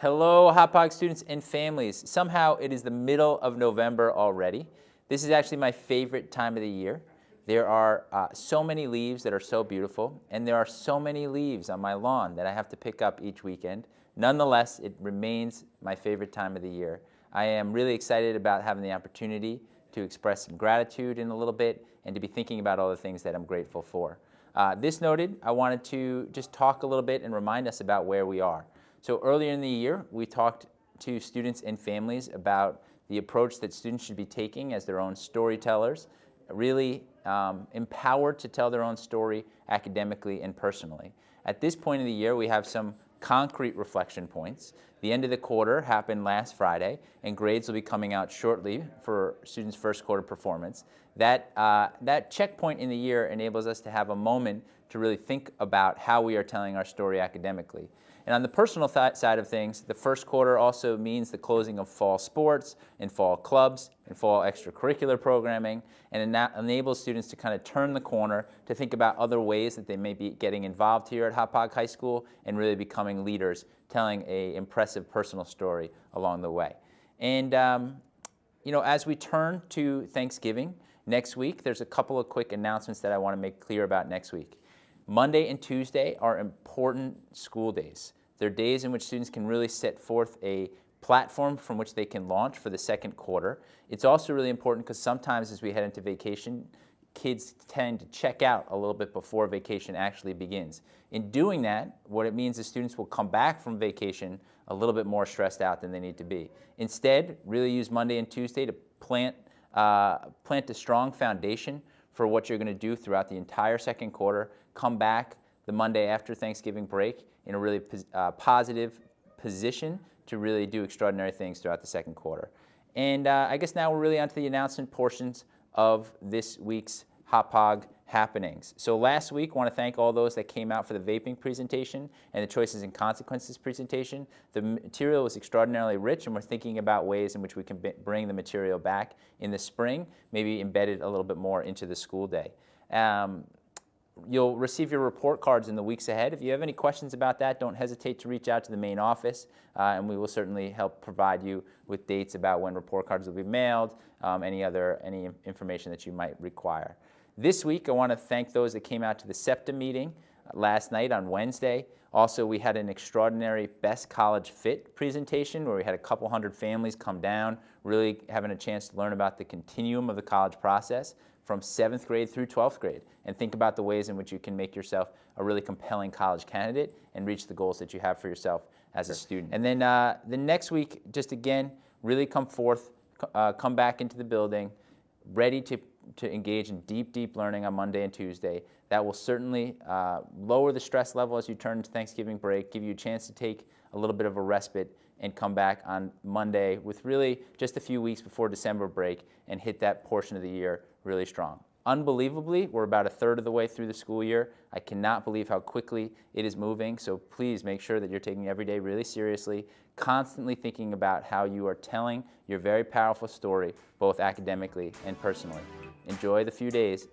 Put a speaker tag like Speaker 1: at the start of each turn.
Speaker 1: Hello, Hauppauge students and families. Somehow it is the middle of November already. This is actually my favorite time of the year. There are so many leaves that are so beautiful, and there are so many leaves on my lawn that I have to pick up each weekend. Nonetheless, it remains my favorite time of the year. I am really excited about having the opportunity to express some gratitude in a little bit and to be thinking about all the things that I'm grateful for. This noted, I wanted to just talk a little bit and remind us about where we are. So earlier in the year, we talked to students and families about the approach that students should be taking as their own storytellers, really empowered to tell their own story academically and personally. At this point of the year, we have some concrete reflection points. The end of the quarter happened last Friday, and grades will be coming out shortly for students' first quarter performance. That checkpoint in the year enables us to have a moment to really think about how we are telling our story academically. And on the personal side of things, the first quarter also means the closing of fall sports and fall clubs and fall extracurricular programming, and it enables students to kind of turn the corner to think about other ways that they may be getting involved here at Hauppauge High School and really becoming leaders, telling an impressive personal story along the way. And as we turn to Thanksgiving next week, there's a couple of quick announcements that I want to make clear about next week. Monday and Tuesday are important school days. They're days in which students can really set forth a platform from which they can launch for the second quarter. It's also really important because sometimes as we head into vacation, kids tend to check out a little bit before vacation actually begins. In doing that, what it means is students will come back from vacation a little bit more stressed out than they need to be. Instead, really use Monday and Tuesday to plant a strong foundation for what you're going to do throughout the entire second quarter. Come back the Monday after Thanksgiving break in a really positive position to really do extraordinary things throughout the second quarter. And I guess now we're really onto the announcement portions of this week's Hauppauge happenings. So last week, I want to thank all those that came out for the vaping presentation and the choices and consequences presentation. The material was extraordinarily rich, and we're thinking about ways in which we can bring the material back in the spring, maybe embed it a little bit more into the school day. You'll receive your report cards in the weeks ahead. If you have any questions about that, don't hesitate to reach out to the main office, and we will certainly help provide you with dates about when report cards will be mailed, any information that you might require. This week, I want to thank those that came out to the SEPTA meeting last night on Wednesday. Also, we had an extraordinary Best College Fit presentation where we had a couple hundred families come down, really having a chance to learn about the continuum of the college process from 7th grade through 12th grade, and think about the ways in which you can make yourself a really compelling college candidate and reach the goals that you have for yourself as a student. And then the next week, just again, really come back into the building, ready to engage in deep learning on Monday and Tuesday. That will certainly lower the stress level as you turn into Thanksgiving break, give you a chance to take a little bit of a respite and come back on Monday with really just a few weeks before December break and hit that portion of the year really strong. Unbelievably, we're about a third of the way through the school year. I cannot believe how quickly it is moving, so please make sure that you're taking every day really seriously, constantly thinking about how you are telling your very powerful story, both academically and personally. Enjoy the few days.